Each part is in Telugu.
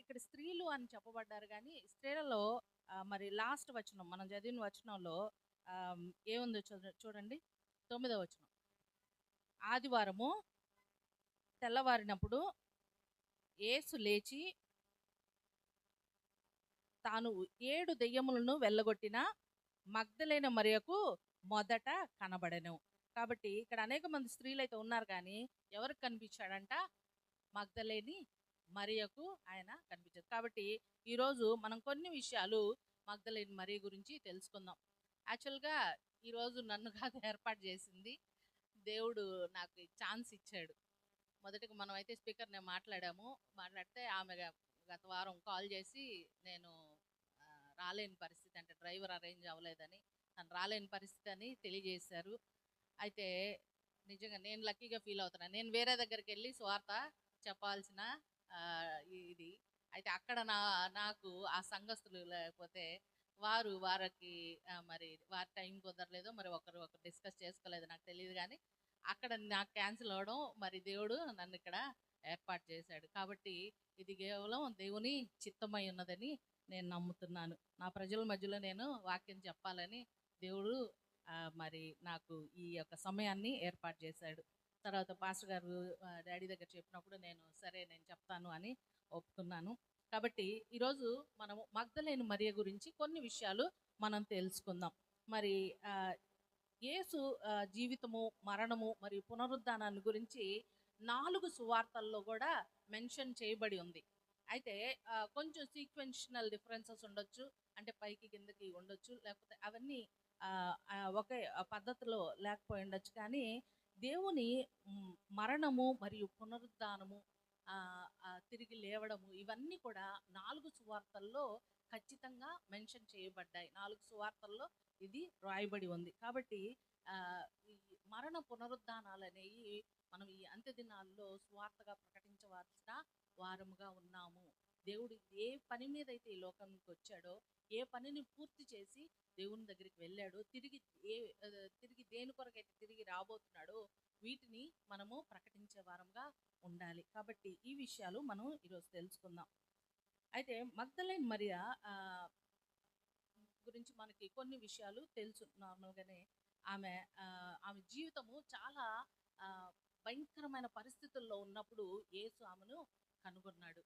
ఇక్కడ స్త్రీలు అని చెప్పబడ్డారు కానీ స్త్రీలలో మరి లాస్ట్ వచనం మనం చదివిన వచనంలో ఏముందో చూడండి. 9వ వచనం. ఆదివారము తెల్లవారినప్పుడు యేసు లేచి తాను 7 దెయ్యములను వెళ్ళగొట్టిన మగ్దలేన మరియకు మొదట కనబడెను. కాబట్టి ఇక్కడ అనేక మంది స్త్రీలైతే ఉన్నారు కానీ ఎవరికి కనిపించాడంట? మగ్దలేని మరియకు ఆయన కనిపించాడు. కాబట్టి ఈరోజు మనం కొన్ని విషయాలు మగ్దలేని మరియ గురించి తెలుసుకుందాం. యాక్చువల్గా ఈరోజు నన్ను కాదు ఏర్పాటు చేసింది, దేవుడు నాకు ఛాన్స్ ఇచ్చాడు. మొదటిగా మనం అయితే స్పీకర్ నేను మాట్లాడితే ఆమె గత వారం కాల్ చేసి నేను రాలేని పరిస్థితి, అంటే డ్రైవర్ అరేంజ్ అవ్వలేదని, తను రాలేని పరిస్థితి అని తెలియజేశారు. అయితే నిజంగా నేను లక్కీగా ఫీల్ అవుతున్నాను. నేను వేరే దగ్గరికి వెళ్ళి స్వార్థ చెప్పాల్సిన ఇది అయితే అక్కడ నాకు ఆ సంఘస్థులు లేకపోతే వారికి మరి వారి టైం కుదరలేదో మరి ఒకరు డిస్కస్ చేసుకోలేదో నాకు తెలియదు, కానీ అక్కడ నాకు క్యాన్సిల్ అవ్వడం మరి దేవుడు నన్ను ఇక్కడ ఏర్పాటు చేశాడు. కాబట్టి ఇది కేవలం దేవుని చిత్తమై ఉన్నదని నేను నమ్ముతున్నాను. నా ప్రజల మధ్యలో నేను వాక్యం చెప్పాలని దేవుడు మరి నాకు ఈ యొక్క సమయాన్ని ఏర్పాటు చేశాడు. తర్వాత పాస్టర్ గారు డాడీ దగ్గర చెప్పినప్పుడు నేను చెప్తాను అని ఒప్పుకున్నాను. కాబట్టి ఈరోజు మనము మగ్దలేని మరియ గురించి కొన్ని విషయాలు మనం తెలుసుకుందాం. మరి యేసు జీవితము, మరణము మరియు పునరుద్ధానాన్ని గురించి 4 సువార్తల్లో కూడా మెన్షన్ చేయబడి ఉంది. అయితే కొంచెం సీక్వెన్షనల్ డిఫరెన్సెస్ ఉండొచ్చు, అంటే పైకి కిందకి ఉండొచ్చు, లేకపోతే అవన్నీ ఒకే పద్ధతిలో లేకపోయి ఉండొచ్చు. కానీ దేవుని మరణము మరియు పునరుద్ధానము, తిరిగి లేవడము, ఇవన్నీ కూడా 4 సువార్తల్లో ఖచ్చితంగా మెన్షన్ చేయబడ్డాయి. 4 సువార్తల్లో ఇది రాయబడి ఉంది. కాబట్టి ఈ మరణ పునరుద్ధానాలు అనేవి మనం ఈ అంత్య దినాల్లో సువార్తగా ప్రకటించవలసిన వారముగా ఉన్నాము. దేవుడు ఏ పని మీద అయితే ఈ లోకానికి వచ్చాడో, ఏ పనిని పూర్తి చేసి దేవుని దగ్గరికి వెళ్ళాడో, తిరిగి దేని కొరకైతే తిరిగి రాబోతున్నాడో వీటిని మనము ప్రకటించే వారంగా ఉండాలి. కాబట్టి ఈ విషయాలు మనం ఈరోజు తెలుసుకుందాం. అయితే మగ్దలేని మరియ గురించి మనకి కొన్ని విషయాలు తెలుసు. నార్మల్గానే ఆమె జీవితము చాలా భయంకరమైన పరిస్థితుల్లో ఉన్నప్పుడు యేసు ఆమెను కనుగొన్నాడు.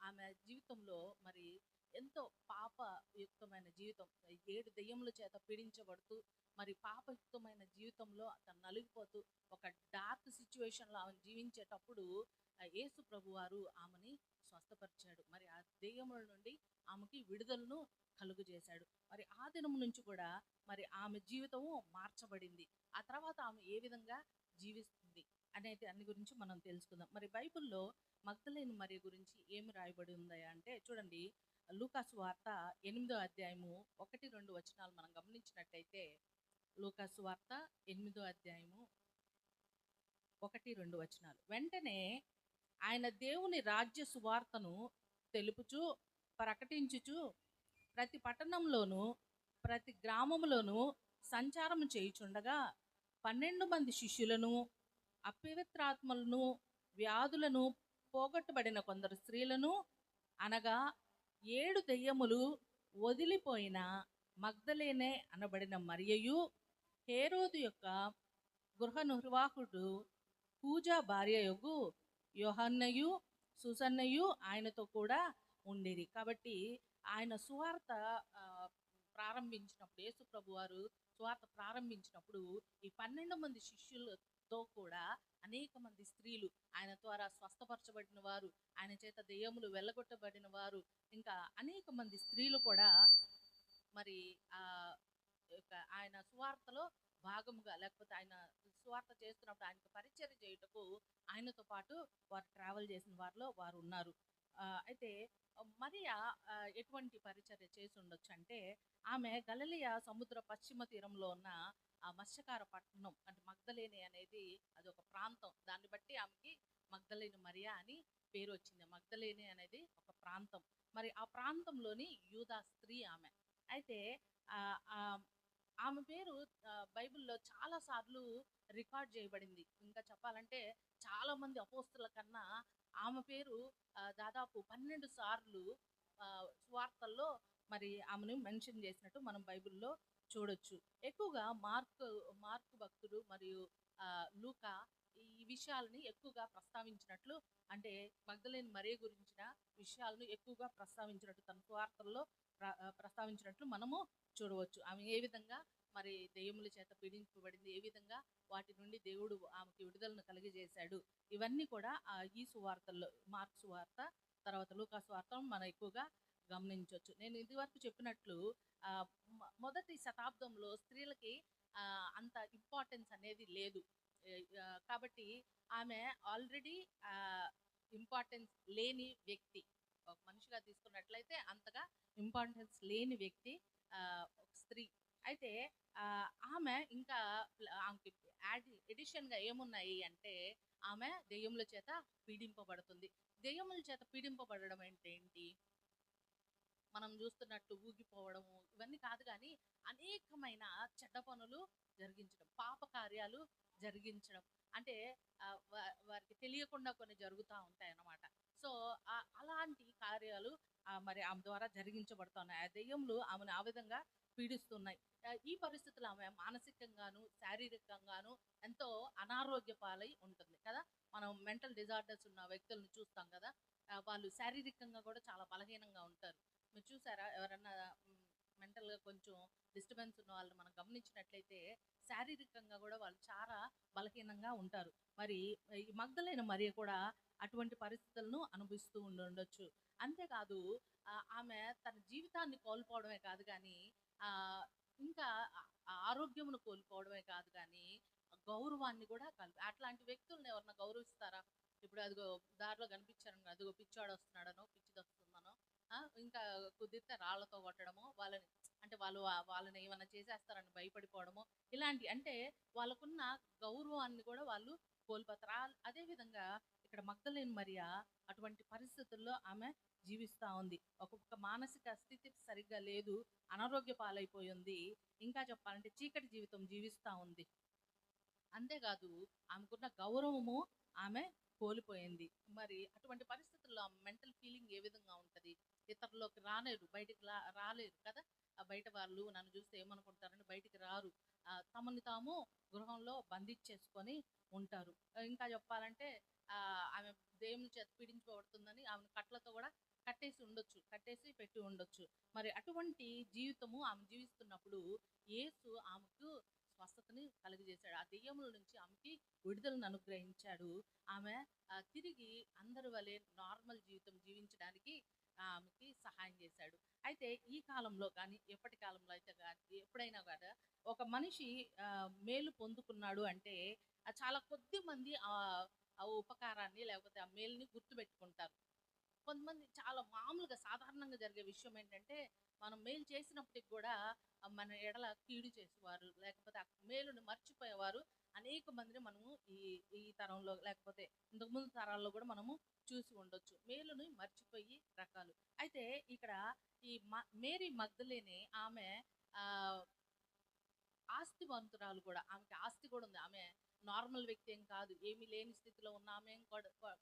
ఆమె జీవితంలో మరి ఎంతో పాపయుక్తమైన జీవితం, 7 దెయ్యముల చేత పీడించబడుతూ మరి పాపయుక్తమైన జీవితంలో తను నలిగిపోతూ ఒక డార్క్ సిచ్యువేషన్లో ఆమె జీవించేటప్పుడు యేసు ప్రభువారు ఆమెని స్వస్థపరిచాడు. మరి ఆ దెయ్యముల నుండి ఆమెకి విడుదలను కలుగు చేశాడు. మరి ఆ దినం నుంచి కూడా మరి ఆమె జీవితము మార్చబడింది. ఆ తర్వాత ఆమె ఏ విధంగా జీవిస్తుంది అనేది అన్ని గురించి మనం తెలుసుకుందాం. మరి బైబిల్లో మగ్దలేని మరియ గురించి ఏమి రాయబడి ఉందా అంటే చూడండి, లూకాసు వార్త 8వ అధ్యాయము 1-2 వచనాలు మనం గమనించినట్టయితే, లూకాసు వార్త 8వ అధ్యాయము 1-2 వచనాలు. వెంటనే ఆయన దేవుని రాజ్య సువార్తను తెలుపుచు ప్రకటించుచు ప్రతి పట్టణంలోను ప్రతి గ్రామంలోను సంచారం చేయుచుండగా 12 మంది శిష్యులను, అపవిత్రాత్మలను, వ్యాధులను పోగొట్టబడిన కొందరు స్త్రీలను, అనగా 7 దెయ్యములు వదిలిపోయిన మగ్దలేనే అనబడిన మరియయు, హేరోదు యొక్క గృహ నిర్వాహకుడు కూజా భార్యయగు యోహన్నయు, సుసన్నయు ఆయనతో కూడా ఉండిరి. కాబట్టి ఆయన సువార్త ప్రారంభించినప్పుడు, యేసు ప్రభు వారు సువార్త ప్రారంభించినప్పుడు ఈ 12 మంది శిష్యులతో కూడా అనేక మంది స్త్రీలు, ఆయన ద్వారా స్వస్థపరచబడిన వారు, ఆయన చేత దెయ్యములు వెళ్ళగొట్టబడిన వారు, ఇంకా అనేక మంది స్త్రీలు కూడా మరి ఆయన సువార్తలో భాగముగా, లేకపోతే ఆయన సువార్త చేస్తున్నప్పుడు ఆయనకు పరిచర్య చేయుటకు ఆయనతో పాటు వారు ట్రావెల్ చేసిన వారిలో వారు ఉన్నారు. అయితే మరియా ఎటువంటి పరిచర్య చేసి ఉండొచ్చు అంటే, ఆమె గలిలయ సముద్ర పశ్చిమ తీరంలో ఉన్న ఆ మత్స్యకార పట్టణం, అంటే మగ్దలేని అనేది అది ఒక ప్రాంతం. దాన్ని బట్టి ఆమెకి మగ్దలేని మరియా అని పేరు వచ్చింది. మగ్దలేని అనేది ఒక ప్రాంతం. మరి ఆ ప్రాంతంలోని యూదా స్త్రీ ఆమె. అయితే ఆమె పేరు బైబిల్‌లో చాలా సార్లు రికార్డ్ చేయబడింది. ఇంకా చెప్పాలంటే చాలా మంది అపోస్తలుల కన్నా ఆమె పేరు దాదాపు 12 సార్లు సువార్తల్లో మరి ఆమెను మెన్షన్ చేసినట్టు మనం బైబిల్‌లో చూడొచ్చు. ఎక్కువగా మార్కు భక్తుడు మరియు లూకా ఈ విషయాలని ఎక్కువగా ప్రస్తావించినట్లు, అంటే మగ్దలేనే మరియ గురించిన విషయాలను ఎక్కువగా ప్రస్తావించినట్టు తన సువార్తల్లో ప్రస్తావించినట్లు మనము చూడవచ్చు. ఆమె ఏ విధంగా మరి దెయ్యముల చేత పీడింపబడింది, ఏ విధంగా వాటి నుండి దేవుడు ఆమెకి విడుదలను కలిగజేశాడు. ఇవన్నీ కూడా ఈ సువార్తల్లో మార్కు సువార్త, తర్వాత లూకా సువార్త మనం ఎక్కువగా గమనించొచ్చు. నేను ఇదివరకు చెప్పినట్లు ఆహ్, మొదటి శతాబ్దంలో స్త్రీలకి అంత ఇంపార్టెన్స్ అనేది లేదు. కాబట్టి ఆమె ఆల్రెడీ ఆహ్, ఇంపార్టెన్స్ లేని వ్యక్తి. ఒక మనిషిగా తీసుకున్నట్లయితే అంతగా ఇంపార్టెన్స్ లేని వ్యక్తి ఒక స్త్రీ. అయితే ఆమె ఇంకా ఆమెకి ఎడిషన్‌గా ఏమున్నాయి అంటే, ఆమె దెయ్యముల చేత పీడింపబడుతుంది. దెయ్యముల చేత పీడింపబడడం అంటే ఏంటి? మనం చూస్తున్నట్టు ఊగిపోవడము ఇవన్నీ కాదు గానీ, అనేకమైన చెడ్డ పనులు జరిగించడం, పాప కార్యాలు జరిగించడం. అంటే వారికి తెలియకుండా కొన్ని జరుగుతా ఉంటాయన్నమాట. సో, అలాంటి కార్యాలు మరి ఆమె ద్వారా జరిగించబడుతున్నాయి. ఆ దెయ్యములు ఆమెను ఆ విధంగా పీడిస్తున్నాయి. ఈ పరిస్థితుల్లో ఆమె మానసికంగాను, శారీరకంగాను ఎంతో అనారోగ్య పాలై ఉంటుంది కదా! మనం మెంటల్ డిజార్డర్స్ ఉన్న వ్యక్తులను చూస్తాం కదా! వాళ్ళు శారీరకంగా కూడా చాలా బలహీనంగా ఉంటారు. మీరు చూసారా? ఎవరన్నా మెంటల్‌గా కొంచెం డిస్టర్బెన్స్ ఉన్న వాళ్ళని మనం గమనించినట్లయితే శారీరకంగా గూడా వాళ్ళు చాలా బలహీనంగా ఉంటారు. మరి ఈ మగ్దలైన మరియ కూడా అటువంటి పరిస్థితులను అనుభవిస్తూ ఉండుండొచ్చు. అంతేకాదు ఆమె తన జీవితాన్ని కోల్పోవడమే కాదు గానీ, ఆహ్, ఇంకా ఆరోగ్యమును కోల్పోవడమే కాదు గానీ, గౌరవాన్ని గూడా అట్లాంటి వ్యక్తుల్ని ఎవరన్నా గౌరవిస్తారా? ఇప్పుడు అదిగో దారిలో కనిపించారనుకో, అదిగో పిచ్చోడొస్తున్నాడనో, పిచ్చిదొస్తుందనో, ఇంకా కుదిరితే రాళ్ళతో కొట్టడమో, అంటే వాళ్ళని ఏమన్నా చేసేస్తారని భయపడిపోవడమో, ఇలాంటి అంటే వాళ్ళకున్న గౌరవాన్ని కూడా వాళ్ళు కోల్పోతారు. అదే విధంగా ఇక్కడ మగ్దలేనే మరియ అటువంటి పరిస్థితుల్లో ఆమె జీవిస్తా ఉంది. ఒక్కొక్క మానసిక స్థితి సరిగ్గా లేదు. అనారోగ్య పాలైపోయింది. ఇంకా చెప్పాలంటే చీకటి జీవితం జీవిస్తా ఉంది. అంతేకాదు ఆమెకున్న గౌరవము ఆమె కోల్పోయింది. మరి అటువంటి పరిస్థితుల్లో ఆమె మెంటల్ ఫీలింగ్ ఏ విధంగా ఉంటది? ఇతరుల్లోకి రాలేరు. బయటికి రాలేరు కదా! బయట వాళ్ళు నన్ను చూస్తే ఏమనుకుంటారని బయటికి రారు. తమని తాము గృహంలో బంధించేసుకొని ఉంటారు. ఇంకా చెప్పాలంటే ఆమె దేవుని చేత పీడించబడుతుందని ఆమెను కట్లతో కూడా కట్టేసి ఉండొచ్చు. కట్టేసి పెట్టి ఉండొచ్చు. మరి అటువంటి జీవితము ఆమె జీవిస్తున్నప్పుడు యేసు ఆమెకు స్వస్థతని కలుగజేశాడు. ఆ దెయ్యముల నుంచి ఆమెకి విడుదలను అనుగ్రహించాడు. ఆమె తిరిగి అందరి వలె నార్మల్ జీవితం జీవించడానికి ఆమెకి సహాయం చేశాడు. అయితే ఈ కాలంలో కానీ, ఎప్పటి కాలంలో అయితే గాని, ఎప్పుడైనా కూడా ఒక మనిషి మేలు పొందుకున్నాడు అంటే చాలా కొద్ది మంది ఆ ఉపకారాన్ని లేకపోతే ఆ మేలుని గుర్తుపెట్టుకుంటారు. కొంతమంది చాలా మామూలుగా సాధారణంగా జరిగే విషయం ఏంటంటే, మనం మేలు చేసినప్పటికి గూడా మన ఎడల కీడు చేసేవారు, లేకపోతే ఆ మేలుని మర్చిపోయేవారు అనేక మందిని మనము ఈ ఈ తరంలో లేకపోతే ఇంతకుముందు తరాల్లో గూడా మనము చూసి ఉండొచ్చు. మేలుని మర్చిపోయి రకాలు. అయితే ఇక్కడ ఈ మేరీ మగ్దలేనే ఆమె ఆహ్, ఆస్తివంతురాలు గూడా. ఆమెకి ఆస్తి గూడా ఉంది. ఆమె నార్మల్ వ్యక్తి ఏం కాదు. ఏమీ లేని స్థితిలో ఉన్న ఆమె ఏం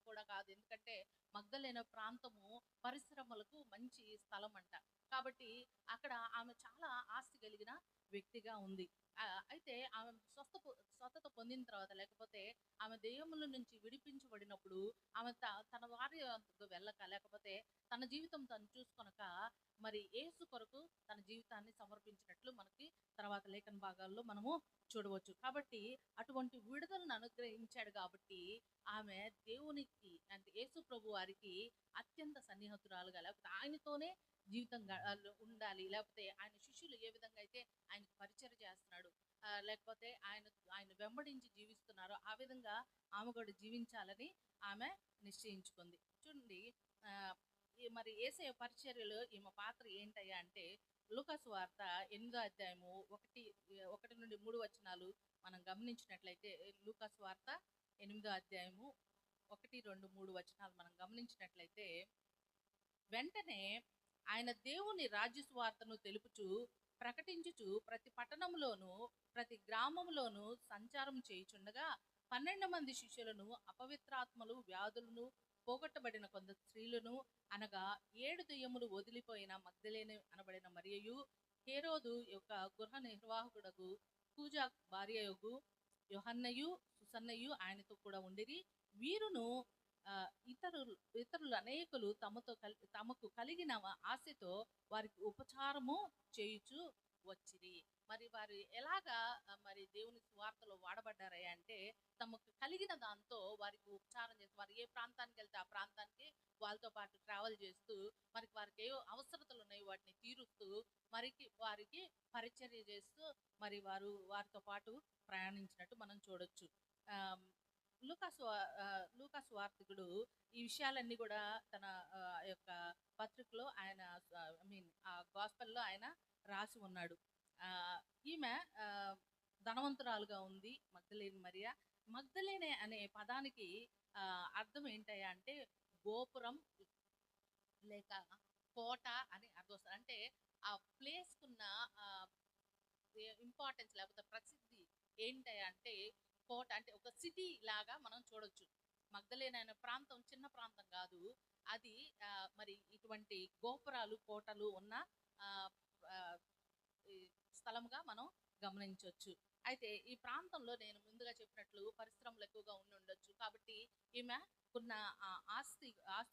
కూడా కాదు. ఎందుకంటే మగ్దలేన ప్రాంతము పరిశ్రమలకు మంచి స్థలమంట. కాబట్టి అక్కడ ఆమె చాలా ఆస్తి కలిగిన వ్యక్తిగా ఉంది. అయితే ఆమె స్వస్థత పొందిన తర్వాత లేకపోతే ఆమె దెయ్యముల నుంచి విడిపించబడినప్పుడు ఆమె తన వారి వద్దకు వెళ్ళక లేకపోతే తన జీవితం తను చూసుకొనక మరి యేసు కొరకు తన జీవితాన్ని సమర్పించినట్లు మనకి తర్వాత లేఖన భాగాల్లో మనము చూడవచ్చు. కాబట్టి అటువంటి విడుదలను అనుగ్రహించాడు కాబట్టి ఆమె దేవునికి అంటే యేసు ప్రభు వారికి అత్యంత సన్నిహితురాలుగా లేకపోతే ఆయనతోనే జీవితం ఉండాలి. లేకపోతే ఆయన శిష్యులు ఏ విధంగా అయితే ఆయనకు పరిచయం చేస్తున్నాడు, లేకపోతే ఆయన వెంబడించి జీవిస్తున్నారో ఆ విధంగా ఆమె కూడా జీవించాలని ఆమె నిశ్చయించుకుంది. చూడండి, మరి యేసయ్య పరిచర్యలో ఈమె పాత్ర ఏంటయ్యా అంటే, లూకా సువార్త 8వ అధ్యాయము 1-3 వచనాలు మనం గమనించినట్లయితే, లూకా సువార్త 8వ అధ్యాయము 1, 2, 3 వచనాలు మనం గమనించినట్లయితే, వెంటనే ఆయన దేవుని రాజ్య సువార్తను తెలుపుచు ప్రకటించుచు ప్రతి పట్టణంలోను ప్రతి గ్రామంలోను సంచారం చేయుచుండగా 12 మంది శిష్యులను అపవిత్రాత్మలు వ్యాధులను పోగొట్టబడిన కొందరు స్త్రీలను అనగా 7 దెయ్యములు వదిలిపోయిన మగ్దలేనే అనబడిన మరియయు హేరోదు యొక్క గృహ నిర్వాహకుడగు కూజా భార్యయగు యోహన్నయు సుసన్నయు ఆయనతో కూడా ఉండిరి. వీరును ఇతరులు అనేకులు తమకు కలిగిన ఆశతో వారికి ఉపచారము చేయుచు వచ్చిరి. మరి వారు ఎలాగా మరి దేవుని సువార్తలో వాడబడ్డారయ్యా అంటే తమకు కలిగిన దాంతో వారికి ఉపచారం చేస్తూ వారు ఏ ప్రాంతానికి వెళ్తే ఆ ప్రాంతానికి వాళ్ళతో పాటు ట్రావెల్ చేస్తూ వారికి ఏ అవసరతలు ఉన్నాయి వాటిని తీరుస్తూ వారికి పరిచర్య చేస్తూ మరి వారితో పాటు ప్రయాణించినట్టు మనం చూడొచ్చు. లూకాసు వార్తికుడు ఈ విషయాలన్నీ కూడా తన యొక్క పత్రికలో ఆయన ఆ గాస్పెల్లో ఆయన రాసి ఉన్నాడు. ఈమె ధనవంతురాలుగా ఉంది మగ్దలేని మరియా. మగ్దలేనే అనే పదానికి అర్థం ఏంటయ్యా అంటే గోపురం లేక కోట అని అర్థం వస్తుంది. అంటే ఆ ప్లేస్కున్న ఇంపార్టెన్స్ లేకపోతే ప్రసిద్ధి ఏంటయ్యా అంటే కోట, అంటే ఒక సిటీ లాగా మనం చూడొచ్చు. మగ్దలేనే అనే ప్రాంతం చిన్న ప్రాంతం కాదు, అది మరి ఇటువంటి గోపురాలు కోటలు ఉన్న స్థలంగా మనం గమనించవచ్చు. అయితే ఈ ప్రాంతంలో నేను ముందుగా చెప్పినట్లు పరిశ్రమలు ఎక్కువగా ఉండొచ్చు. కాబట్టి ఈమె కొన్న ఆస్తి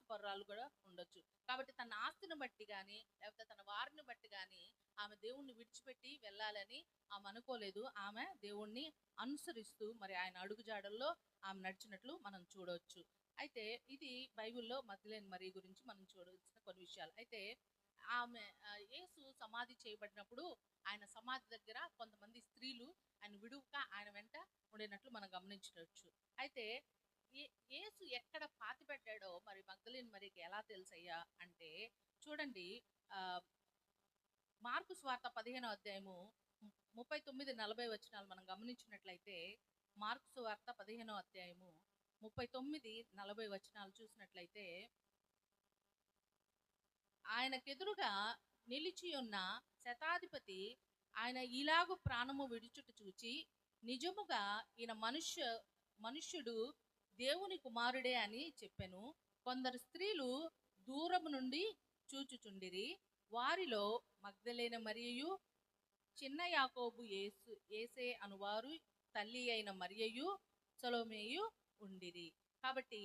పరురాలు కూడా ఉండొచ్చు. కాబట్టి తన ఆస్తిని బట్టి కానీ లేకపోతే తన వారిని బట్టి కానీ ఆమె దేవుణ్ణి విడిచిపెట్టి వెళ్ళాలని ఆమె అనుకోలేదు. ఆమె దేవుణ్ణి అనుసరిస్తూ మరి ఆయన అడుగుజాడల్లో ఆమె నడిచినట్లు మనం చూడవచ్చు. అయితే ఇది బైబిల్లో మగ్దలేని మరియ గురించి మనం చూడవలసిన కొన్ని విషయాలు. అయితే ఆమె యేసు సమాధి చేయబడినప్పుడు ఆయన సమాధి దగ్గర కొంతమంది స్త్రీలు ఆయన విడువక ఆయన వెంట ఉండినట్లు మనం గమనించవచ్చు. అయితే యేసు ఎక్కడ పాతి పెట్టాడో మరి మగ్దలేని మరియకి ఎలా తెలుసయ్యా అంటే చూడండి, మార్కు సువార్త 15వ అధ్యాయము 39-40 వచనాలు మనం గమనించినట్లయితే మార్కు సువార్త 15వ అధ్యాయము 39-40 వచనాలు చూసినట్లయితే ఆయనకెదురుగా నిలిచి ఉన్న శతాధిపతి ఆయన ఇలాగు ప్రాణము విడుచుట చూచి నిజముగా ఈయన మనుష్యుడు దేవుని కుమారుడే అని చెప్పెను. కొందరు స్త్రీలు దూరము నుండి చూచుచుండిరి. వారిలో మగ్దలేనే మరియయు చిన్న యాకోబు యేసే అనువారు తల్లి అయిన మరియయు సలోమేయు ఉండిరి. కాబట్టి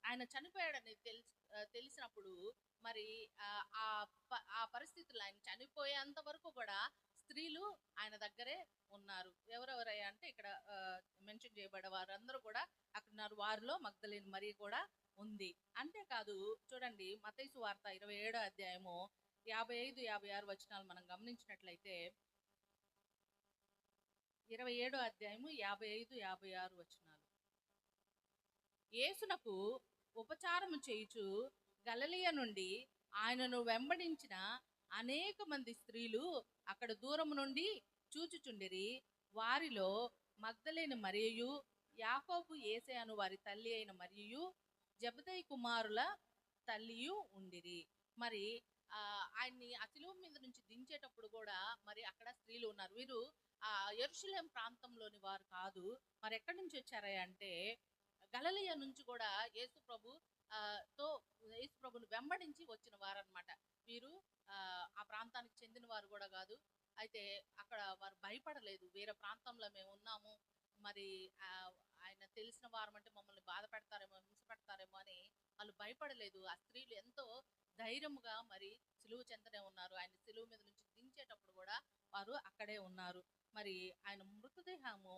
ఆయన చనిపోయాడని తెలిసినప్పుడు మరి ఆ పరిస్థితుల్లో ఆయన చనిపోయేంత వరకు కూడా స్త్రీలు ఆయన దగ్గరే ఉన్నారు. ఎవరెవరయ్యా అంటే ఇక్కడ మెన్షన్ చేయబడే వారందరూ కూడా అక్కడ ఉన్నారు. వారిలో మగ్దలేని మరియ కూడా ఉంది. అంతేకాదు చూడండి, మత్తయి సువార్త 27వ అధ్యాయము 55-56 వచనాలు మనం గమనించినట్లయితే 27వ అధ్యాయము 55-56 వచనాలు. యేసునకు ఉపచారము చేయుచు గలిలయ నుండి ఆయనను వెంబడించిన అనేక మంది స్త్రీలు అక్కడ దూరం నుండి చూచుచుండిరి. వారిలో మగ్దలేని మరియయు యాకోబు యేసే అను వారి తల్లి అయిన మరియయు జబదయి కుమారుల తల్లియు ఉండిరి. మరి ఆయన్ని ఆ శిలువ మీద నుంచి దించేటప్పుడు కూడా మరి అక్కడ స్త్రీలు ఉన్నారు. వీరు యెరూషలేం ప్రాంతంలోని వారు కాదు. మరి ఎక్కడి నుంచి వచ్చారా అంటే గలిలయ నుంచి కూడా యేసు ప్రభుని వెంబడించి వచ్చిన వారు అనమాట. వీరు ఆ ప్రాంతానికి చెందిన వారు కూడా కాదు. అయితే అక్కడ వారు భయపడలేదు. వేరే ప్రాంతంలో మేము ఉన్నాము, మరి ఆయన తెలిసిన వారం అంటే మమ్మల్ని బాధ పెడతారేమో, హింస పెడతారేమో అని వాళ్ళు భయపడలేదు. ఆ స్త్రీలు ఎంతో ధైర్యముగా మరి సిలువ చెంతనే ఉన్నారు. ఆయన సిలువ మీద నుంచి దించేటప్పుడు కూడా వారు అక్కడే ఉన్నారు. మరి ఆయన మృతదేహము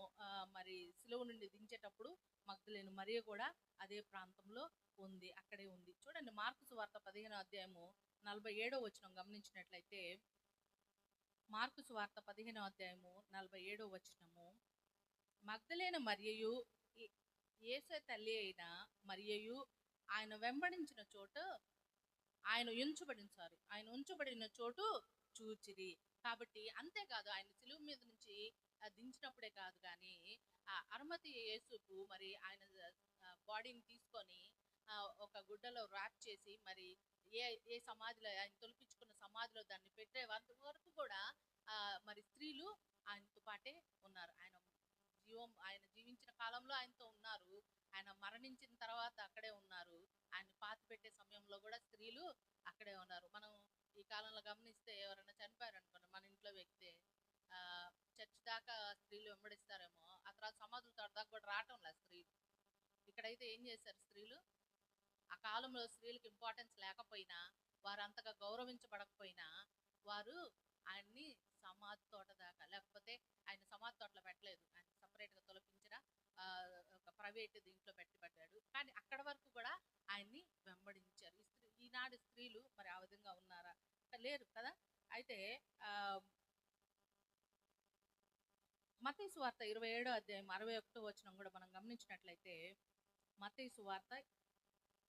మరి సిలువ నుండి దించేటప్పుడు మగ్దలేని మరియ కూడా అదే ప్రాంతంలో ఉంది, అక్కడే ఉంది. చూడండి, మార్కు సువార్త 15వ అధ్యాయము 47వ వచనం గమనించినట్లయితే మార్కు సువార్త 15వ అధ్యాయము 47వ వచనము, మగ్దలేని మరియయు యేసు తల్లి అయిన మరియయు ఆయన వెంబడించిన చోటు ఆయన ఉంచబడిన చోటు చూచిరి. కాబట్టి అంతేకాదు, ఆయన సిలువ మీద నుంచి దించినప్పుడే కాదు కానీ అరమతి యేసుకు మరి ఆయన బాడీని తీసుకొని ఒక గుడ్డలో ర్యాప్ చేసి మరి ఏ ఏ సమాధిలో ఆయన తొలిపించుకున్న సమాధిలో దాన్ని పెట్టే వరకు కూడా మరి స్త్రీలు ఆయనతో పాటే ఉన్నారు. ఆయన జీవించిన కాలంలో ఆయనతో ఉన్నారు. ఆయన మరణించిన తర్వాత అక్కడే ఉన్నారు. ఆయన పాతి పెట్టే సమయంలో కూడా స్త్రీలు అక్కడే ఉన్నారు. మనం ఈ కాలంలో గమనిస్తే ఎవరైనా చనిపోయారనుకోండి మన ఇంట్లో వ్యక్తే, ఆ చర్చ్ దాకా స్త్రీలు వెంబడిస్తారేమో, ఆ తర్వాత సమాధుల తోట దాకా కూడా రావటం లేదు స్త్రీలు. ఇక్కడైతే ఏం చేశారు స్త్రీలు? ఆ కాలంలో స్త్రీలకు ఇంపార్టెన్స్ లేకపోయినా, వారు అంతగా గౌరవించబడకపోయినా, వారు ఆయన్ని సమాధి తోట దాకా, లేకపోతే ఆయన సమాధి తోటలో పెట్టలేదు, ఆయన సపరేట్గా తొలగించిన ఒక ప్రైవేట్ దీంట్లో పెట్టబడ్డాడు, కానీ అక్కడ వరకు కూడా ఆయన్ని వెంబడించారు. ఈనాడు స్త్రీలు మరి ఆ విధంగా ఉన్నారా? లేరు కదా. అయితే మత్తయి సువార్త 27వ అధ్యాయం 61వ వచనం కూడా మనం గమనించినట్లయితే, మత్తయి సువార్త,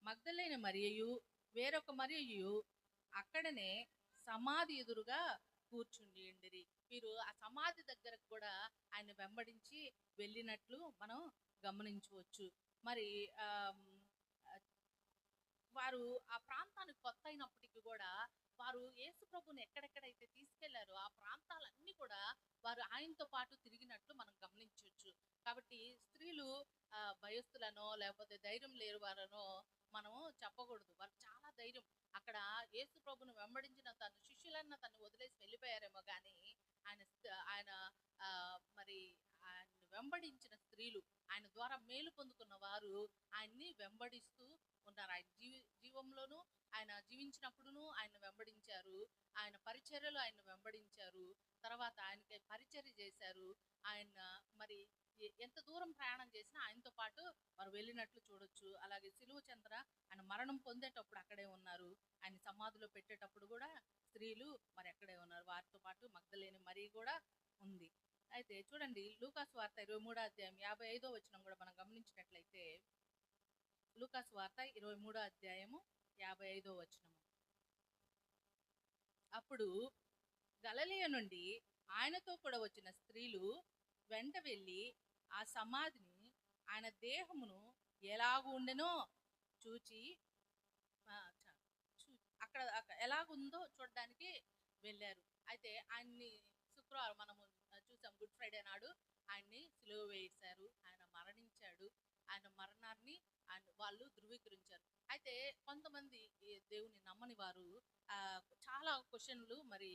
మగ్దలేని మరియయు వేరొక మరియయు అక్కడనే సమాధి ఎదురుగా కూర్చుండిరి. వీరు ఆ సమాధి దగ్గరకు కూడా ఆయన వెంబడించి వెళ్ళినట్లు మనం గమనించవచ్చు. మరి వారు ఆ ప్రాంతానికి కొత్త అయినప్పటికీ కూడా వారు యేసు ప్రభుని ఎక్కడెక్కడైతే తీసుకెళ్లారో ఆ ప్రాంతాలన్నీ కూడా వారు ఆయనతో పాటు తిరిగినట్లు మనం గమనించవచ్చు. కాబట్టి స్త్రీలు భయస్థులనో లేకపోతే ధైర్యం లేరు వారనో మనము చెప్పకూడదు. వారు చాలా ధైర్యం. అక్కడ యేసు ప్రభును వెంబడించిన తన శిష్యులన్న తను వదిలేసి వెళ్ళిపోయారేమో కానీ ఆయన ఆయన మరి ఆయన వెంబడించిన స్త్రీలు, ఆయన ద్వారా మేలు పొందుకున్న వారు ఆయన్ని వెంబడిస్తూ ఉన్నారు. ఆయన జీవంలోనూ ఆయన జీవించినప్పుడును ఆయన వెంబడించారు, ఆయన పరిచర్యలు ఆయన వెంబడించారు, తర్వాత ఆయనకి పరిచర్య చేశారు. ఆయన మరి ఎంత దూరం ప్రయాణం చేసినా ఆయనతో పాటు వారు వెళ్ళినట్లు చూడొచ్చు. అలాగే సిలువ చెంతన ఆయన మరణం పొందేటప్పుడు అక్కడే ఉన్నారు, ఆయన సమాధిలో పెట్టేటప్పుడు కూడా స్త్రీలు మరి అక్కడే ఉన్నారు. వారితో పాటు మగ్దలేని మరి కూడా ఉంది. అయితే చూడండి, లూకాసు వార్త 23వ అధ్యాయం 55వ వచనం కూడా మనం గమనించినట్లయితే, లూకాసు వార్త 23వ అధ్యాయము 55వ వచనము. అప్పుడు గలిలయ నుండి ఆయనతో కూడా వచ్చిన స్త్రీలు వెంట వెళ్ళి ఆ సమాధిని, ఆయన దేహమును ఎలాగూ ఉండెనో చూచి అక్కడ ఎలాగుందో చూడడానికి వెళ్ళారు. అయితే ఆయన్ని శుక్రవారం మనము చూసాం, గుడ్ ఫ్రైడే నాడు ఆయన్ని సిలువ వేశారు, ఆయన మరణించాడు. ఆయన మరణాన్ని వాళ్ళు ధృవీకరించారు. అయితే కొంతమంది దేవుని నమ్మని వారు చాలా క్వశ్చన్లు మరి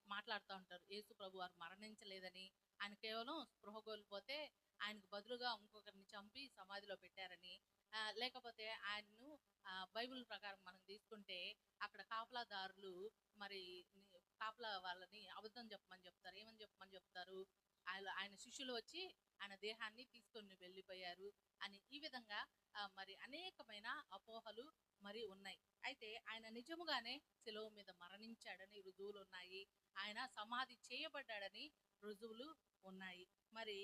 మాట్లాడుతూ ఉంటారు. యేసు ప్రభు వారు మరణించలేదని, ఆయన కేవలం స్పృహ కోల్పోతే ఆయనకు బదులుగా ఇంకొకరిని చంపి సమాధిలో పెట్టారని, లేకపోతే ఆయన్ను బైబిల్ ప్రకారం మనం తీసుకుంటే అక్కడ కాపలాదారులు మరి కాపలా వాళ్ళని అబద్ధం చెప్పమని చెప్తారు. ఏమని చెప్పమని చెప్తారు? ఆయన శిష్యులు వచ్చి ఆయన దేహాన్ని తీసుకొని వెళ్ళిపోయారు అని. ఈ విధంగా మరి అనేకమైన అపోహలు మరి ఉన్నాయి. అయితే ఆయన నిజముగానే శిలువ మీద మరణించాడని రుజువులు ఉన్నాయి, ఆయన సమాధి చేయబడ్డాడని రుజువులు ఉన్నాయి. మరి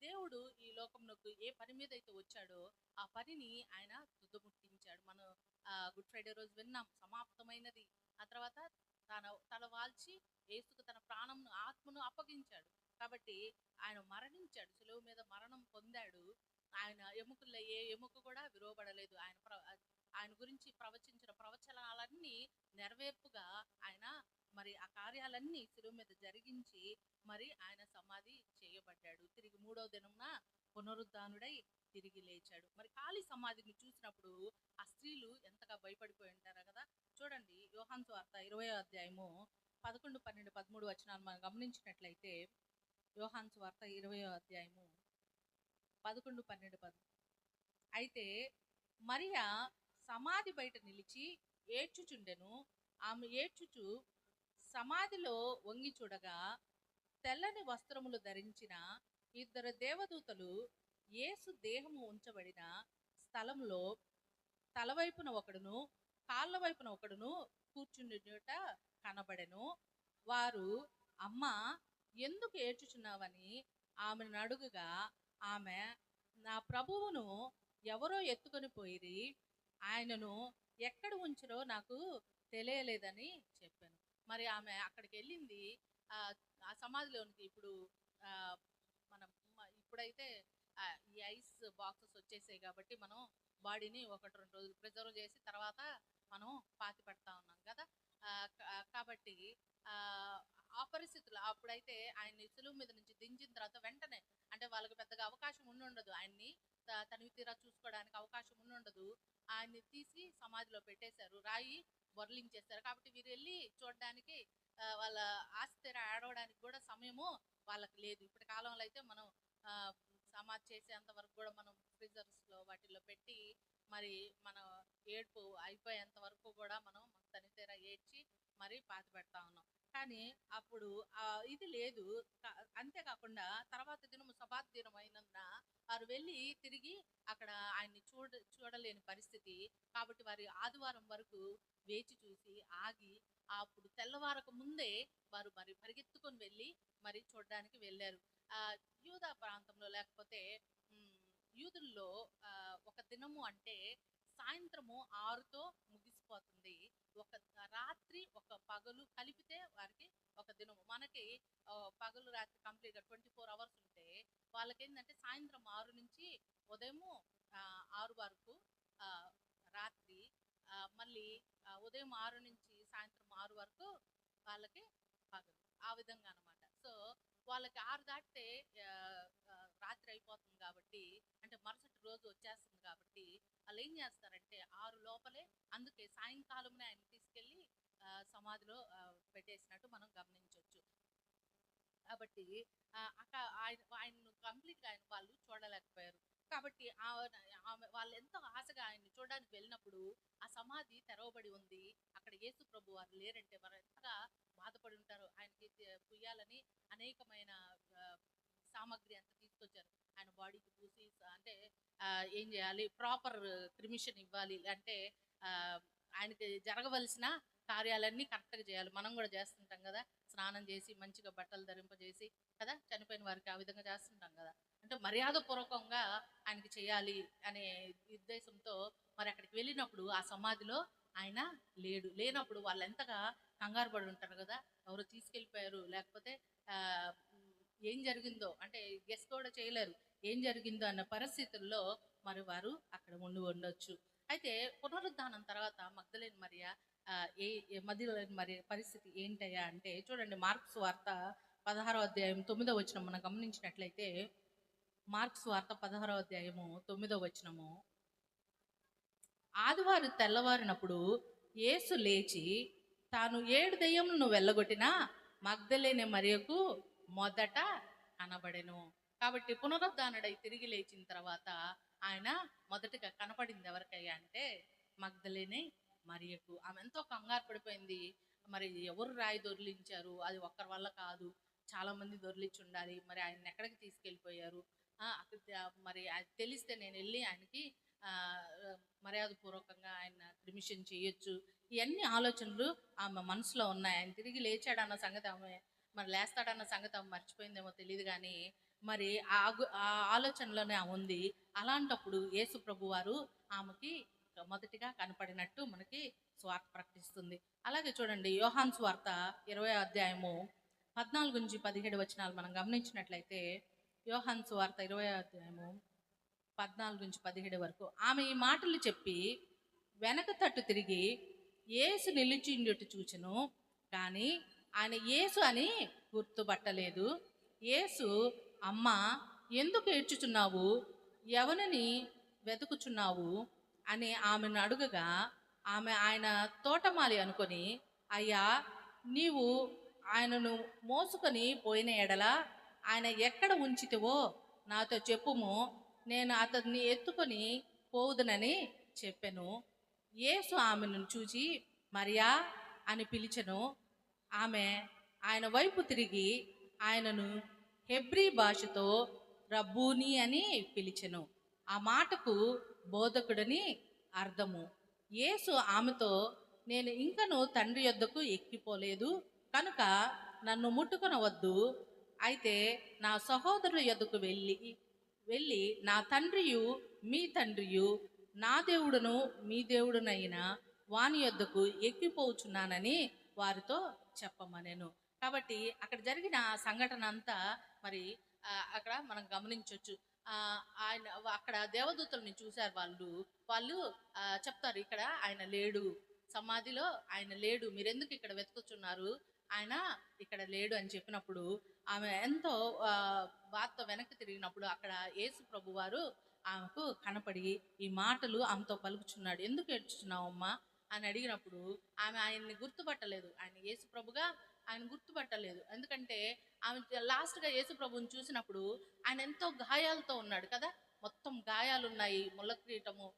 దేవుడు ఈ లోకంలోకి ఏ పని మీద అయితే వచ్చాడో ఆ పనిని ఆయన తుదముట్టించాడు. మనం గుడ్ ఫ్రైడే రోజు విన్నాం, సమాప్తమైనది. ఆ తర్వాత తల వాల్చి యేసుకు తన ప్రాణంను ఆత్మను అప్పగించాడు. కాబట్టి ఆయన మరణించాడు, శిలువ మీద మరణం పొందాడు. ఆయన ఎముకల్లో ఏ ఎముక కూడా విలువబడలేదు. ఆయన గురించి ప్రవచించిన ప్రవచనాలన్నీ నెరవేర్పుగా ఆయన మరి ఆ కార్యాలన్నీ శిలువ మీద జరిగించి మరి ఆయన సమాధి చేయబడ్డాడు. తిరిగి 3వ దినమున పునరుద్ధానుడై తిరిగి లేచాడు. మరి ఖాళీ సమాధిని చూసినప్పుడు ఆ స్త్రీలు ఎంతగా భయపడిపోయి ఉంటారు కదా. చూడండి, యోహాను సువార్త 20వ అధ్యాయము 11, 12, 13 వచనాలు మనం గమనించినట్లయితే, యోహాను సువార్త 20వ అధ్యాయము 11, 12, 13. అయితే మరియా సమాధి బయట నిలిచి ఏడ్చుచుండెను. ఆమె ఏడ్చుచు సమాధిలో వంగి చూడగా తెల్లని వస్త్రములు ధరించిన 2 దేవదూతలు యేసు దేహము ఉంచబడిన స్థలంలో తలవైపున ఒకడును కాళ్ళ వైపున ఒకడును కూర్చుండినట కనబడెను. వారు, అమ్మా, ఎందుకు ఏడ్చుచున్నావని ఆమెను అడుగుగా, ఆమె, నా ప్రభువును ఎవరో ఎత్తుకొని పోయిరి, ఆయనను ఎక్కడ ఉంచిరో నాకు తెలియలేదని చెప్పాను. మరి ఆమె అక్కడికి వెళ్ళింది, ఆ సమాధిలోనికి. ఇప్పుడు మనం ఇప్పుడైతే ఈ ఐస్ బాక్సెస్ వచ్చేసాయి కాబట్టి మనం బాడీని 1-2 రోజులు ప్రిజర్వ్ చేసి తర్వాత మనం పాతి పెడతా ఉన్నాం కదా. కాబట్టి ఆ పరిస్థితులు అప్పుడైతే ఆయన్ని సులువు మీద నుంచి దించిన తర్వాత వెంటనే, అంటే వాళ్ళకి పెద్దగా అవకాశం ఉండదు, ఆయన్ని తనివి తీరా చూసుకోవడానికి అవకాశం ఉండదు. ఆయన్ని తీసి సమాధిలో పెట్టేశారు, రాయి బొర్లించేశారు. కాబట్టి వీరు వెళ్ళి చూడడానికి వాళ్ళ ఆస్తి ఆడవడానికి కూడా సమయము వాళ్ళకి లేదు. ఇప్పటి కాలంలో అయితే మనం సమాధి చేసేంత వరకు కూడా మనం ఫ్రీజర్స్లో వాటిల్లో పెట్టి మరి మన ఏడుపు అయిపోయేంత వరకు కూడా మనం తనితీర ఏడ్చి మరి పాతి పెడతా ఉన్నాం. కానీ అప్పుడు ఇది లేదు. అంతేకాకుండా తర్వాత దినము సబాత్ దినం అయినందున వారు వెళ్ళి తిరిగి అక్కడ ఆయన్ని చూడలేని పరిస్థితి. కాబట్టి వారి ఆదివారం వరకు వేచి చూసి ఆగి అప్పుడు తెల్లవారక ముందే వారు మరి పరిగెత్తుకొని వెళ్ళి మరి చూడడానికి వెళ్ళారు. యూదా ప్రాంతంలో లేకపోతే యూదుల్లో ఒక దినము అంటే సాయంత్రము 6తో ముగిసిపోతుంది. ఒక రాత్రి ఒక పగలు కలిపితే వారికి ఒక దినము. మనకి పగలు రాత్రి కంప్లీట్గా 24 అవర్స్ ఉంటే వాళ్ళకి ఏంటంటే సాయంత్రం 6 నుంచి ఉదయము 6 వరకు రాత్రి, మళ్ళీ ఉదయం 6 నుంచి సాయంత్రం 6 వరకు వాళ్ళకి పగలు, ఆ విధంగా అనమాట. సో వాళ్ళకి 6 దాటితే రాత్రి అయిపోతుంది కాబట్టి, అంటే మరుసటి రోజు వచ్చేస్తుంది కాబట్టి వాళ్ళు ఏం చేస్తారంటే 6 లోపలే, అందుకే సాయంకాలమే ఆయన తీసుకెళ్ళి సమాధిలో పెట్టేసినట్టు మనం గమనించవచ్చు. కాబట్టి ఆయన్ను కంప్లీట్గా వాళ్ళు చూడలేకపోయారు. కాబట్టి వాళ్ళు ఎంతో ఆశగా ఆయన్ని చూడడానికి వెళ్ళినప్పుడు ఆ సమాధి తెరవబడి ఉంది, అక్కడ యేసు ప్రభు వారు లేరంటే వారు ఎంతగా బాధపడి ఉంటారు. ఆయనకి పుయ్యాలని అనేకమైన సామాగ్రి అంతా తీసుకొచ్చారు. ఆయన బాడీకి పూసి అంటే ఏం చేయాలి, ప్రాపర్ క్రిమిషన్ ఇవ్వాలి, అంటే ఆయనకి జరగవలసిన కార్యాలన్నీ కరెక్ట్గా చేయాలి. మనం కూడా చేస్తుంటాం కదా, స్నానం చేసి మంచిగా బట్టలు ధరింపజేసి కదా చనిపోయిన వారికి ఆ విధంగా చేస్తుంటాం కదా. అంటే మర్యాదపూర్వకంగా ఆయనకి చేయాలి అనే ఉద్దేశంతో మరి అక్కడికి వెళ్ళినప్పుడు ఆ సమాధిలో ఆయన లేనప్పుడు వాళ్ళు ఎంతగా కంగారు పడి ఉంటారు కదా. ఎవరు తీసుకెళ్ళిపోయారు, లేకపోతే ఏం జరిగిందో అంటే గెస్ కూడా చేయలేరు ఏం జరిగిందో అన్న పరిస్థితుల్లో మరి వారు అక్కడ ఉండొచ్చు. అయితే పునరుద్ధానం తర్వాత మగ్దలేని మరియ మగ్దలేని మరియ పరిస్థితి ఏంటయ్యా అంటే, చూడండి మార్క్స్ వార్త 16వ అధ్యాయం 9వ వచనం మనం గమనించినట్లయితే, మార్క్స్ వార్త 16వ అధ్యాయము 9వ వచనము, ఆదివారం తెల్లవారినప్పుడు యేసు లేచి తాను 7 దెయ్యములను వెళ్ళగొట్టిన మగ్దలేని మరియకు మొదట కనబడెను. కాబట్టి పునరుద్ధానుడై తిరిగి లేచిన తర్వాత ఆయన మొదటగా కనపడింది ఎవరికయ్యా అంటే మగ్దలేని మరియకు. ఆమె ఎంతో కంగారు పడిపోయింది. మరి ఎవరు రాయి దొర్లించారు, అది ఒక్కరి వల్ల కాదు, చాలా మంది దొర్లించి ఉండాలి, మరి ఆయన ఎక్కడికి తీసుకెళ్ళిపోయారు, మరి అది తెలిస్తే నేను వెళ్ళి ఆయనకి మర్యాదపూర్వకంగా ఆయన క్రిమిషన్ చేయొచ్చు. ఇవన్నీ ఆలోచనలు ఆమె మనసులో ఉన్నాయి. ఆయన తిరిగి లేచాడన్న సంగతి ఆమె, మరి లేస్తాడన్న సంగతి ఆమె మర్చిపోయిందేమో తెలియదు, కానీ మరి ఆ ఆలోచనలోనే ఉంది. అలాంటప్పుడు యేసు ప్రభు వారు ఆమెకి మొదటిగా కనపడినట్టు మనకి స్వార్త ప్రకటిస్తుంది. అలాగే చూడండి యోహాను స్వార్త 20వ అధ్యాయము 14 నుంచి 17 వచనాలు మనం గమనించినట్లయితే, యోహాను స్వార్త 20వ అధ్యాయము 14 నుంచి 17 వరకు, ఆమె ఈ మాటలు చెప్పి వెనక తట్టు తిరిగి యేసు నిలిచిండుట చూచెను, కానీ ఆయన యేసు అని గుర్తుపట్టలేదు. యేసు, అమ్మా ఎందుకు ఏడ్చుచున్నావు, ఎవరిని వెతుకుచున్నావు అని ఆమెను అడుగగా, ఆమె ఆయన తోటమాలి అనుకొని, అయ్యా నీవు ఆయనను మోసుకొని పోయిన ఎడల ఆయన ఎక్కడ ఉంచితివో నాతో చెప్పుము, నేను అతన్ని ఎత్తుకొని పోవుదునని చెప్పెను. యేసు ఆమెను చూచి మరియా అని పిలిచెను. ఆమె ఆయన వైపు తిరిగి ఆయనను హెబ్రీ భాషతో రబ్బూని అని పిలిచెను. ఆ మాటకు బోధకుడని అర్థము. యేసు ఆమెతో, నేను ఇంకను తండ్రి యొద్దకు ఎక్కిపోలేదు కనుక నన్ను ముట్టుకొనవద్దు, అయితే నా సహోదరుల యొద్దకు వెళ్ళి నా తండ్రియు మీ తండ్రియు, నా దేవుడును మీ దేవుడునైన వాని యొద్దకు ఎక్కిపోచున్నానని వారితో చెప్పమనెను. కాబట్టి అక్కడ జరిగిన సంఘటన అంతా మరి అక్కడ మనం గమనించవచ్చు. ఆయన అక్కడ దేవదూతల్ని చూశారు వాళ్ళు. వాళ్ళు చెప్తారు, ఇక్కడ ఆయన లేడు, సమాధిలో ఆయన లేడు, మీరెందుకు ఇక్కడ వెతుకుతున్నారు, ఆయన ఇక్కడ లేడు అని చెప్పినప్పుడు ఆమె ఎంతో బాధతో వెనక్కి తిరిగినప్పుడు అక్కడ యేసు ప్రభు వారు ఆమెకు కనపడి ఈ మాటలు ఆమెతో పలుకుచున్నాడు. ఎందుకు ఏడ్చుచున్నావమ్మా అని అడిగినప్పుడు ఆమె ఆయన్ని గుర్తుపట్టలేదు. ఆయన యేసు ప్రభుగా ఆయన గుర్తుపట్టలేదు. ఎందుకంటే ఆమె లాస్ట్గా యేసు ప్రభుని చూసినప్పుడు ఆయన ఎంతో గాయాలతో ఉన్నాడు కదా, మొత్తం గాయాలు ఉన్నాయి, ముళ్ళ కిరీటము,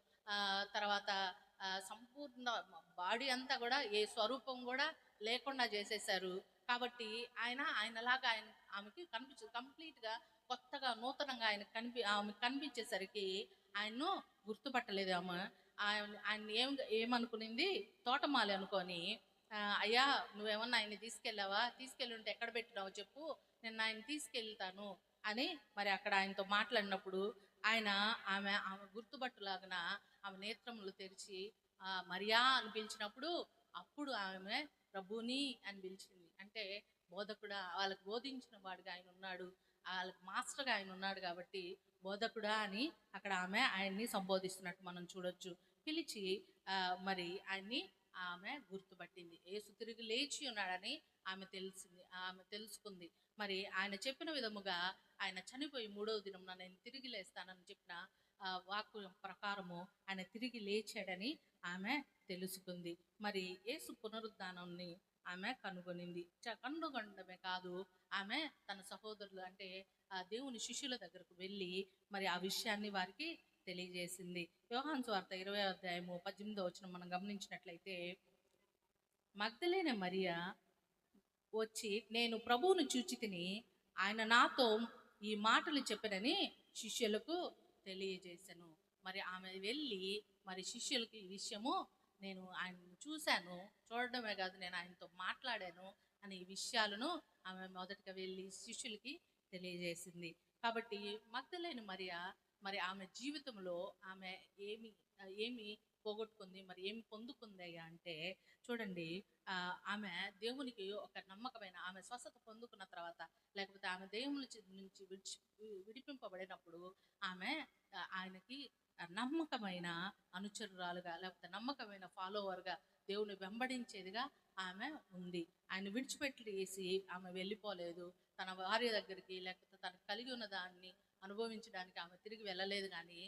తర్వాత సంపూర్ణ బాడీ అంతా కూడా ఏ స్వరూపం కూడా లేకుండా చేసేసారు. కాబట్టి ఆయనలాగా ఆమెకి కంప్లీట్గా కొత్తగా నూతనంగా ఆమె కనిపించేసరికి ఆయన్ను గుర్తుపట్టలేదు. ఆయన ఏమనుకునింది, తోటమాలి అనుకొని, అయ్యా నువ్వేమన్నా ఆయన్ని తీసుకెళ్ళావా, తీసుకెళ్ళి ఉంటే ఎక్కడ పెట్టినావో చెప్పు, నేను ఆయన తీసుకెళ్తాను అని మరి అక్కడ ఆయనతో మాట్లాడినప్పుడు ఆమె గుర్తుపట్టులాగిన ఆమె నేత్రములు తెరిచి మరియా అని పిలిచినప్పుడు అప్పుడు ఆమె ప్రభుని అని పిలిచింది. అంటే బోధకుడా, వాళ్ళకి బోధించిన వాడిగా ఆయన ఉన్నాడు, వాళ్ళకి మాస్టర్గా ఆయన ఉన్నాడు కాబట్టి బోధకుడా అని అక్కడ ఆయన్ని సంబోధిస్తున్నట్టు మనం చూడొచ్చు. పిలిచి మరి ఆయన్ని ఆమె గుర్తుపట్టింది. యేసు తిరిగి లేచి ఉన్నాడని ఆమె తెలుసుకుంది. మరి ఆయన చెప్పిన విధముగా ఆయన చనిపోయి 3వ దినమున నేను తిరిగి లేస్తానని చెప్పిన వాక్కు ప్రకారము ఆయన తిరిగి లేచాడని ఆమె తెలుసుకుంది. మరి యేసు పునరుద్ధానాన్ని ఆమె కనుగొనింది. కనుగొనడమే కాదు, ఆమె తన సహోదరులు అంటే దేవుని శిష్యుల దగ్గరకు వెళ్ళి మరి ఆ విషయాన్ని వారికి తెలియజేసింది. యోహాను సువార్త 20వ అధ్యాయము 18వ వచనం మనం గమనించినట్లయితే, మగ్దలేనే మరియా వచ్చి నేను ప్రభువును చూచి తిని ఆయన నాతో ఈ మాటలు చెప్పనని శిష్యులకు తెలియజేశాను. మరి ఆమె వెళ్ళి మరి శిష్యులకి ఈ విషయము, నేను ఆయనను చూశాను, చూడడమే కాదు నేను ఆయనతో మాట్లాడాను అనే ఈ విషయాలను ఆమె మొదటగా వెళ్ళి శిష్యులకి తెలియజేసింది. కాబట్టి మగ్దలేనే మరియా మరి ఆమె జీవితంలో ఆమె ఏమి పోగొట్టుకుంది, మరి ఏమి పొందుకుందయ్యా అంటే చూడండి, ఆమె దేవునికి ఒక నమ్మకమైన, ఆమె స్వస్థత పొందుకున్న తర్వాత లేకపోతే ఆమె దేవుని నుంచి విడిపింపబడినప్పుడు ఆమె ఆయనకి నమ్మకమైన అనుచరురాలుగా లేకపోతే నమ్మకమైన ఫాలోవర్గా దేవుని వెంబడించేదిగా ఆమె ఉంది. ఆయన విడిచిపెట్టేసి ఆమె వెళ్ళిపోలేదు. తన భార్య దగ్గరికి లేకపోతే తనకు కలిగి ఉన్న దాన్ని అనుభవించడానికి ఆమె తిరిగి వెళ్ళలేదు. కానీ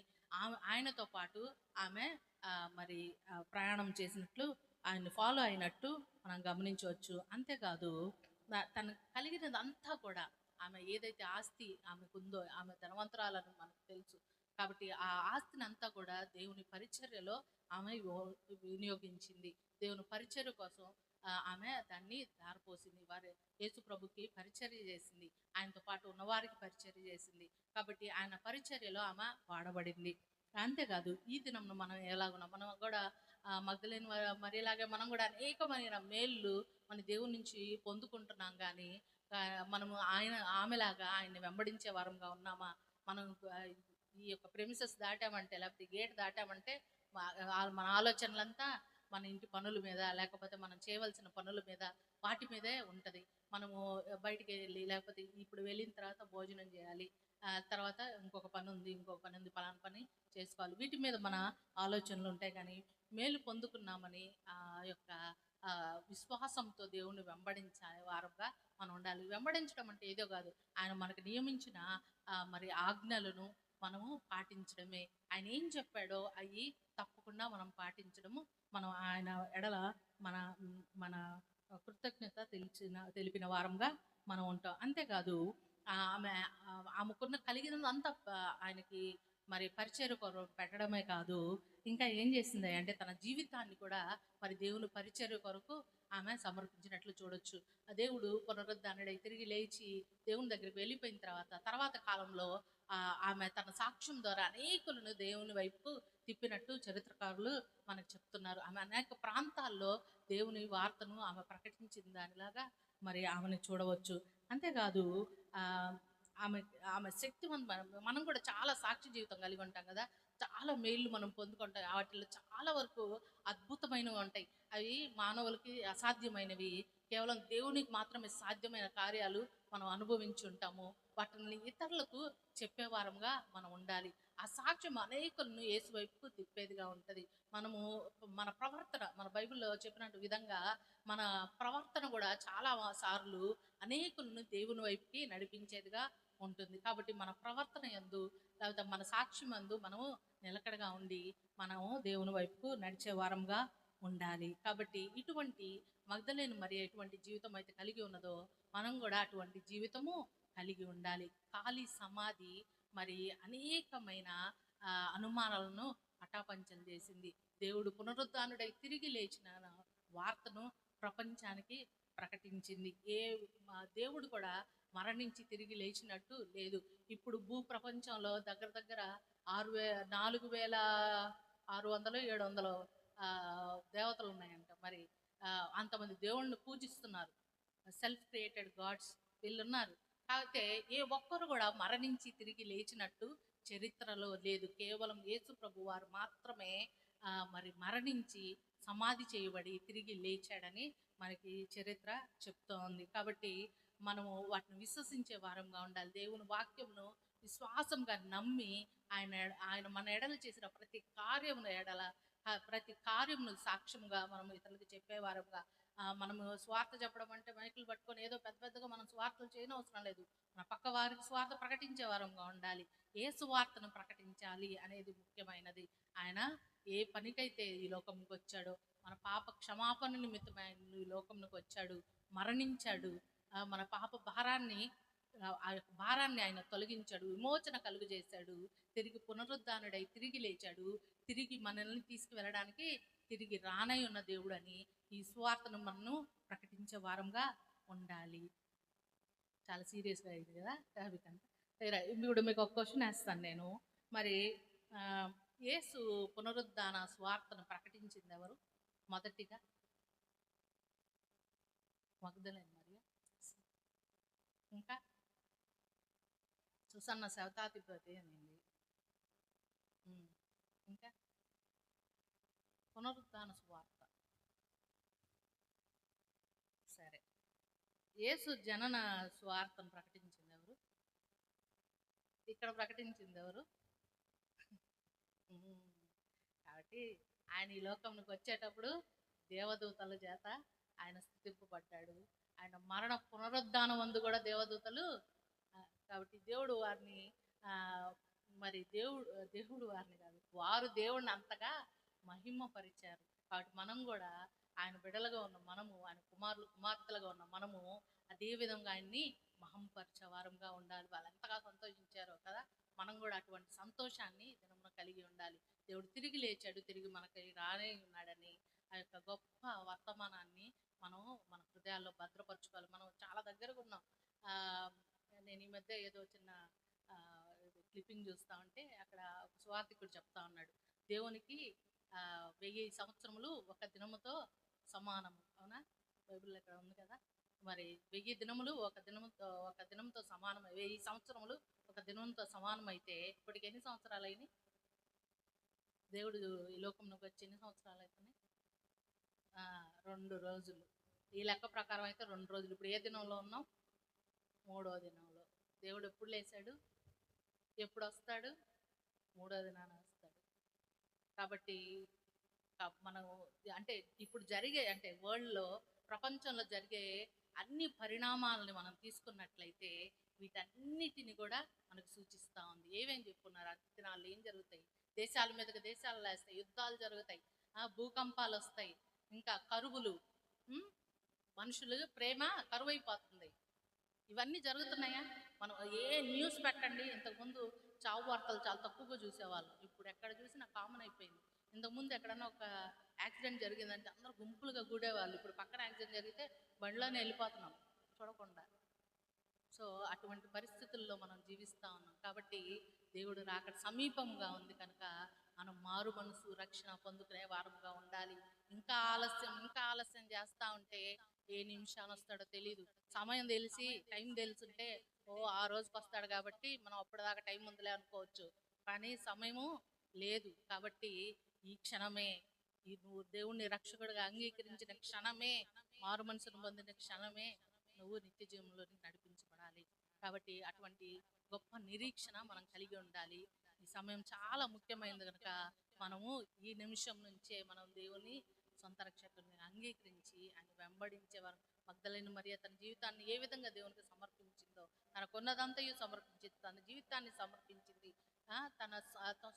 ఆయనతో పాటు ఆమె మరి ప్రయాణం చేసినట్లు, ఆయన్ని ఫాలో అయినట్టు మనం గమనించవచ్చు. అంతేకాదు తనకు కలిగినదంతా కూడా, ఆమె ఏదైతే ఆస్తి ఆమెకుందో, ఆమె ధనవంతురాలని మనకు తెలుసు కాబట్టి ఆ ఆస్తిని అంతా కూడా దేవుని పరిచర్యలో ఆమె వినియోగించింది. దేవుని పరిచర్య కోసం ఆమె దాన్ని దారిపోసింది. యేసు ప్రభుకి పరిచర్య చేసింది, ఆయనతో పాటు ఉన్నవారికి పరిచర్య చేసింది. కాబట్టి ఆయన పరిచర్యలో ఆమె వాడబడింది. అంతేకాదు ఈ దినం మనం ఎలాగున్నాం, మనం కూడా మగ్దలేనే మరియలాగే మనం కూడా అనేకమైన మేళ్ళు మన దేవుని నుంచి పొందుకుంటున్నాం. కానీ మనము ఆమెలాగా ఆయన్ని వెంబడించే వారంగా ఉన్నామా? మనం ఈ యొక్క ప్రెమిసెస్ దాటామంటే లేకపోతే గేట్ దాటామంటే మన ఆలోచనలంతా మన ఇంటి పనుల మీద లేకపోతే మనం చేయవలసిన పనుల మీద వాటి మీదే ఉంటుంది. మనము బయటికి వెళ్ళి లేకపోతే ఇప్పుడు వెళ్ళిన తర్వాత భోజనం చేయాలి, తర్వాత ఇంకొక పని ఉంది పలానా పని చేసుకోవాలి, వీటి మీద మన ఆలోచనలు ఉంటాయి. కానీ మేలు పొందుకున్నామని ఆ యొక్క విశ్వాసంతో దేవుణ్ణి వెంబడించే వారంగా మనం ఉండాలి. వెంబడించడం అంటే ఏదో కాదు, ఆయన మనకు నియమించిన మరి ఆజ్ఞలను మనము పాటించడమే. ఆయన ఏం చెప్పాడో అవి తప్పకుండా మనం పాటించడము, మనం ఆయన ఎడల మన మన కృతజ్ఞత తెలిపిన వారంగా మనం ఉంటాం. అంతేకాదు ఆమెకున్న కలిగినంతా ఆయనకి మరి పరిచర్య కొరకు పెట్టడమే కాదు, ఇంకా ఏం చేసింది అంటే తన జీవితాన్ని కూడా మరి దేవుని పరిచర్య కొరకు ఆమె సమర్పించినట్లు చూడొచ్చు. దేవుడు పునరుద్ధానుడై తిరిగి లేచి దేవుని దగ్గరికి వెళ్ళిపోయిన తర్వాత కాలంలో ఆమె తన సాక్ష్యం ద్వారా అనేకులను దేవుని వైపు తిప్పినట్టు చరిత్రకారులు మనకు చెప్తున్నారు. ఆమె అనేక ప్రాంతాల్లో దేవుని వార్తను ఆమె ప్రకటించిన దానిలాగా మరి ఆమెను చూడవచ్చు. అంతేకాదు ఆమె శక్తివంతం. మనం కూడా చాలా సాక్షి జీవితం కలిగి ఉంటాం కదా, చాలా మేళ్ళు మనం పొందుకుంటాం. వాటిలో చాలా వరకు అద్భుతమైనవి ఉంటాయి. అవి మానవులకి అసాధ్యమైనవి, కేవలం దేవునికి మాత్రమే సాధ్యమైన కార్యాలు మనం అనుభవించి ఉంటాము. వాటిని ఇతరులకు చెప్పేవారంగా మనం ఉండాలి. ఆ సాక్ష్యం అనేకులను యేసు వైపుకు తిప్పేదిగా ఉంటది. మనము మన ప్రవర్తన, మన బైబిల్లో చెప్పినట్టు విధంగా మన ప్రవర్తన కూడా చాలా సార్లు అనేకులను దేవుని వైపుకి నడిపించేదిగా ఉంటుంది. కాబట్టి మన ప్రవర్తన యందు, లేకపోతే మన సాక్ష్యం యందు మనము నిలకడగా ఉండి మనము దేవుని వైపుకు నడిచే వారంగా ఉండాలి. కాబట్టి ఇటువంటి మగ్దలేను మరి ఎటువంటి జీవితం అయితే కలిగి ఉన్నదో మనం కూడా అటువంటి జీవితము కలిగి ఉండాలి. ఖాళీ సమాధి మరి అనేకమైన అనుమానాలను పటాపంచలు చేసింది. దేవుడు పునరుద్ధానుడై తిరిగి లేచిన వార్తను ప్రపంచానికి ప్రకటించింది. దేవుడు కూడా మరణించి తిరిగి లేచినట్టు లేదు. ఇప్పుడు భూ ప్రపంచంలో దగ్గర దగ్గర 4600 700 దేవతలు ఉన్నాయంట. మరి అంతమంది దేవుళ్ళని పూజిస్తున్నారు. సెల్ఫ్ క్రియేటెడ్ గాడ్స్ వీళ్ళున్నారు. కాకపోతే ఏ ఒక్కరు కూడా మరణించి తిరిగి లేచినట్టు చరిత్రలో లేదు. కేవలం యేసు ప్రభు వారు మాత్రమే మరి మరణించి సమాధి చేయబడి తిరిగి లేచాడని మనకి చరిత్ర చెప్తోంది. కాబట్టి మనము వాటిని విశ్వసించే వారంగా ఉండాలి. దేవుని వాక్యంను విశ్వాసంగా నమ్మి ఆయన ఆయన మన ఎడల చేసిన ప్రతి కార్యమును సాక్ష్యంగా మనము ఇతరులకు చెప్పేవారంగా, మనము స్వార్థ చెప్పడం అంటే మైకులు పట్టుకొని ఏదో పెద్ద పెద్దగా మనం స్వార్థలు చేయని అవసరం లేదు. మన పక్క వారికి స్వార్థ ప్రకటించే వారంగా ఉండాలి. ఏ సువార్తను ప్రకటించాలి అనేది ముఖ్యమైనది. ఆయన ఏ పనికైతే ఈ లోకంకి వచ్చాడో, మన పాప క్షమాపణ నిమిత్తమై ఆయన ఈ లోకంకి వచ్చాడు, మరణించాడు, మన పాప భారాన్ని ఆయన తొలగించాడు, విమోచన కలుగు చేశాడు, తిరిగి పునరుద్ధానుడై తిరిగి లేచాడు, తిరిగి మనల్ని తీసుకువెళ్ళడానికి తిరిగి రానై ఉన్న దేవుడు అని ఈ సువార్తను మనం ప్రకటించే వారంగా ఉండాలి. చాలా సీరియస్గా అయింది కదా టాపిక్ అంతా. ఇప్పుడు మీకు ఒక క్వశ్చన్ వేస్తాను నేను. మరి యేసు పునరుద్ధాన సువార్తను ప్రకటించింది ఎవరు మొదటిగా? మగ్దలేను మరియ, ఇంకా సుసన్న శవతాధిపతి అనింది, ఇంకా పునరుద్ధాన సువార్త. సరే, యేసు జనన సువార్తను ప్రకటించింది ఎవరు? ఇక్కడ ప్రకటించింది ఎవరు? కాబట్టి ఆయన ఈ లోకంలోకి వచ్చేటప్పుడు దేవదూతల చేత ఆయన స్తుతింపబడ్డాడు. ఆయన మరణ పునరుద్ధానం వందు కూడా దేవదూతలు. కాబట్టి దేవుడు వారిని మరి దేవుడు వారిని కాదు, వారు దేవుడిని అంతగా మహిమపరిచారు. కాబట్టి మనం కూడా ఆయన బిడ్డలుగా ఉన్న మనము, ఆయన కుమార్తెలుగా ఉన్న మనము అదే విధంగా ఆయన్ని మహంపరిచే వారంగా ఉండాలి. వాళ్ళు ఎంతగా సంతోషించారో కదా, మనం కూడా అటువంటి సంతోషాన్ని దినమున కలిగి ఉండాలి. దేవుడు తిరిగి లేచాడు, తిరిగి మనకి రానే ఉన్నాడని ఆ యొక్క గొప్ప వర్తమానాన్ని మనం మన హృదయాల్లో భద్రపరచుకోవాలి. మనం చాలా దగ్గరగా ఉన్నాం. నేను ఈ మధ్య ఏదో చిన్న క్లిప్పింగ్ చూస్తా ఉంటే అక్కడ ఒక సువార్థికుడు చెప్తా ఉన్నాడు, దేవునికి 1000 సంవత్సరములు ఒక దినముతో సమానము. అవునా? బైబిల్లో ఇక్కడ ఉంది కదా. మరి 1000 దినములు ఒక దినంతో సమానం. 1000 సంవత్సరములు ఒక దినంతో సమానం అయితే ఇప్పటికి ఎన్ని సంవత్సరాలు అయినాయి? దేవుడు ఈ లోకంలోకి వచ్చి ఎన్ని సంవత్సరాలు అవుతున్నాయి? 2 రోజులు. ఈ లెక్క ప్రకారం అయితే 2 రోజులు. ఇప్పుడు ఏ దినంలో ఉన్నాం? 3వ దినంలో. దేవుడు ఎప్పుడు లేచాడు? ఎప్పుడు వస్తాడు? 3వ దినాన వస్తాడు. కాబట్టి మనం అంటే ఇప్పుడు జరిగే వరల్డ్లో, ప్రపంచంలో జరిగే అన్ని పరిణామాలని మనం తీసుకున్నట్లయితే వీటన్నిటిని కూడా మనకు సూచిస్తూ ఉంది. ఏమేం చెప్పుకున్నారు? అన్ని దినాలు ఏం జరుగుతాయి? దేశాల మీదకి దేశాలు లేస్తాయి, యుద్ధాలు జరుగుతాయి, భూకంపాలు వస్తాయి, ఇంకా కరువులు, మనుషులు ప్రేమ కరువైపోతుంది. ఇవన్నీ జరుగుతున్నాయా? మనం ఏ న్యూస్ పెట్టండి, ఇంతకుముందు చావు వార్తలు చాలా తక్కువగా చూసేవాళ్ళు. ఇప్పుడు ఎక్కడ చూసినా కామన్ అయిపోయింది. ఇంతకుముందు ఎక్కడన్నా ఒక యాక్సిడెంట్ జరిగిందంటే అందరూ గుంపులుగా కూడేవాళ్ళు. ఇప్పుడు పక్కన యాక్సిడెంట్ జరిగితే బండిలోనే వెళ్ళిపోతున్నాం చూడకుండా. సో అటువంటి పరిస్థితుల్లో మనం జీవిస్తూ ఉన్నాం. కాబట్టి దేవుడు రాకడ సమీపంగా ఉంది కనుక మనం మారు మనసు రక్షణ పొందుకునే వారంగా ఉండాలి. ఇంకా ఆలస్యం చేస్తూ ఉంటే ఏ నిమిషాలు వస్తాడో తెలియదు. సమయం తెలిసి టైం తెలుసుంటే ఆ రోజుకి వస్తాడు కాబట్టి మనం అప్పటిదాకా టైం ఉందిలే అనుకోవచ్చు. కానీ సమయము లేదు. కాబట్టి ఈ క్షణమే, నువ్వు దేవుణ్ణి రక్షకుడిగా అంగీకరించిన క్షణమే, మారు మనసును పొందిన క్షణమే నువ్వు నిత్య జీవంలోని నడిపించబడాలి. కాబట్టి అటువంటి గొప్ప నిరీక్షణ మనం కలిగి ఉండాలి. ఈ సమయం చాలా ముఖ్యమైనది కనుక మనము ఈ నిమిషం నుంచే మనం దేవుని సొంత రక్షకుని అంగీకరించి ఆయన వెంబడించేవారు. మగ్దలేని మరియ తన జీవితాన్ని ఏ విధంగా దేవునికి సమర్పించిందో, తనకున్నదంతయు సమర్పించింది, తన జీవితాన్ని సమర్పించింది. తన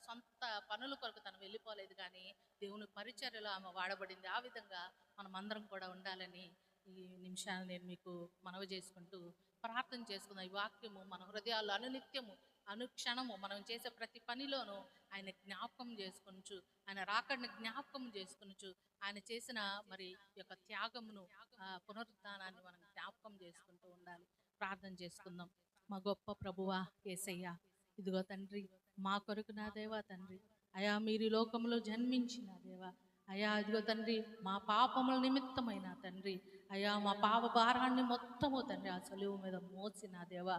సొంత పనుల కొరకు తను వెళ్ళిపోలేదు, కానీ దేవుని పరిచర్యలో ఆమె వాడబడింది. ఆ విధంగా మనం అందరం కూడా ఉండాలని ఈ నిమిషాన్ని నేను మీకు మనవి చేసుకుంటూ ప్రార్థన చేసుకుందాం. ఈ వాక్యము మన హృదయాల్లో అనునిత్యము అనుక్షణము మనం చేసే ప్రతి పనిలోనూ ఆయన జ్ఞాపకం చేసుకొనచ్చు, ఆయన రాకడిని జ్ఞాపకం చేసుకొనచ్చు, ఆయన చేసిన మరి యొక్క త్యాగమును పునరుద్ధానాన్ని మనం జ్ఞాపకం చేసుకుంటూ ఉండాలి. ప్రార్థన చేసుకుందాం. మా గొప్ప ప్రభువా యేసయ్య, ఇదిగో తండ్రి, మా కొరకు నా దేవా తండ్రి, అయా మీరు లోకంలో జన్మించిన దేవా అయా, ఇదిగో తండ్రి, మా పాపముల నిమిత్తమైన తండ్రి అయా, మా పాప భారాన్ని మొత్తము తండ్రి ఆ సలువు మీద మోసిన దేవా,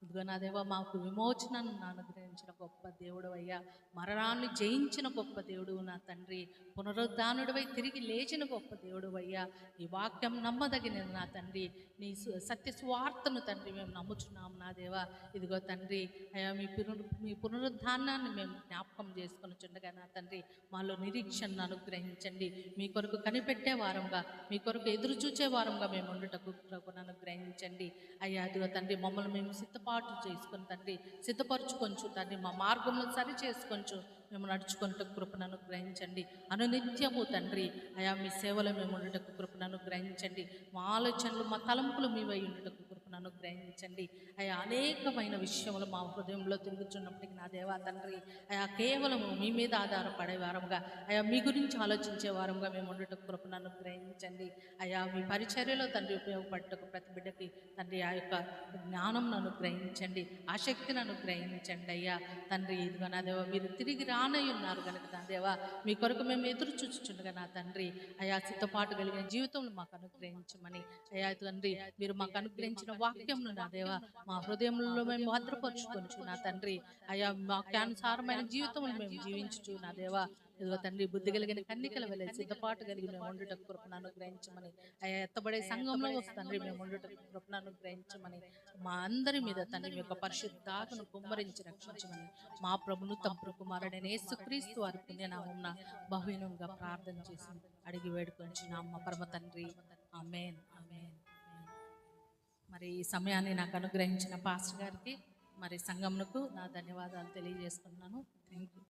ఇదిగో నా దేవా, మాకు విమోచనను అనుగ్రహించిన గొప్ప దేవుడు అయ్యా, మరణాన్ని జయించిన గొప్ప దేవుడు నా తండ్రి, పునరుద్ధానుడివై తిరిగి లేచిన గొప్ప దేవుడు అయ్యా. ఈ వాక్యం నమ్మదగినది నా తండ్రి, నీ సత్య స్వార్థను తండ్రి మేము నమ్ముచున్నాము నా దేవా. ఇదిగో తండ్రి అయ్యా, మీ పునరుద్ధానాన్ని మేము జ్ఞాపకం చేసుకొని చుండగా నా తండ్రి మాలో నిరీక్షణను అనుగ్రహించండి. మీ కొరకు కనిపెట్టే వారంగా, మీ కొరకు ఎదురు చూచే వారంగా మేము ఉండుటకు కృపను అనుగ్రహించండి అయ్యా. ఇదిగో తండ్రి మమ్మల్ని మేము సిద్ధపాటు చేసుకొని తండ్రి సిద్ధపరచుకొంచు తండ్రి, మా మార్గంలో సరి చేసుకొంచు, మేము నడుచుకుంటూ కృపను అనుగ్రహించండి. అనునిత్యము తండ్రి అయా మీ సేవలో మేము ఉండటకు కృపను అనుగ్రహించండి. మా ఆలోచనలు మా తలంపులు మీవై ఉండటకు కృపను అనుగ్రహించండి అయా. అనేకమైన విషయములు మా హృదయంలో తిరుగుతున్నప్పటికీ నా దేవా తండ్రి అయా, కేవలము మీ మీద ఆధారపడే వారంగా అయా, మీ గురించి ఆలోచించే వారంగా మేము ఉండటకు కృపను అనుగ్రహించండి అయా. మీ పరిచర్యలో తండ్రి ఉపయోగపడటకు ప్రతి బిడ్డకి తండ్రి ఆ యొక్క జ్ఞానం అనుగ్రహించండి, ఆ శక్తిని అనుగ్రహించండి అయ్యా తండ్రి. ఇదిగో నా దేవా, మీరు తిరిగి రానై ఉన్నారు కనుక నా దేవా మీ కొరకు మేము ఎదురు చూచుచుండగా నా తండ్రి అయా, సిద్ధపాటు కలిగిన జీవితంలో మాకు అనుగ్రహించమని అయా తండ్రి, మీరు మాకు అనుగ్రహించిన వాక్యంను నా దేవా మా హృదయంలో మేము భద్రపరుచుకొచ్చు నా తండ్రి అయా. వాక్యానుసారమైన జీవితంలో మేము జీవించుచు నా దేవా, ఇదిగో తండ్రి బుద్ధి కలిగిన కన్నికల వెళ్ళి సిద్ధపాటు కలిగి మేము ఉండటకు కృపను అనుగ్రహించమని అయా. ఎత్తబడే సంఘంలో తండ్రి మేము ఉండటకు కృపను అనుగ్రహించమని, మా అందరి మీద తండ్రి మీ యొక్క పరిశుద్ధాత్మను కుమ్మరించి రక్షించమని మా ప్రభును తమ కుమారుడైన యేసుక్రీస్తు వారి పుణ్యనామమున బహువినంగా ప్రార్థన చేసి అడిగి వేడుకొంచున్నాము మా పరమ తండ్రి. ఆమేన్, ఆమేన్. మరి ఈ సమయాన్ని నాకు అనుగ్రహించిన పాస్టర్ గారికి మరి సంఘమునకు నా ధన్యవాదాలు తెలియజేస్తున్నాను. Thank you.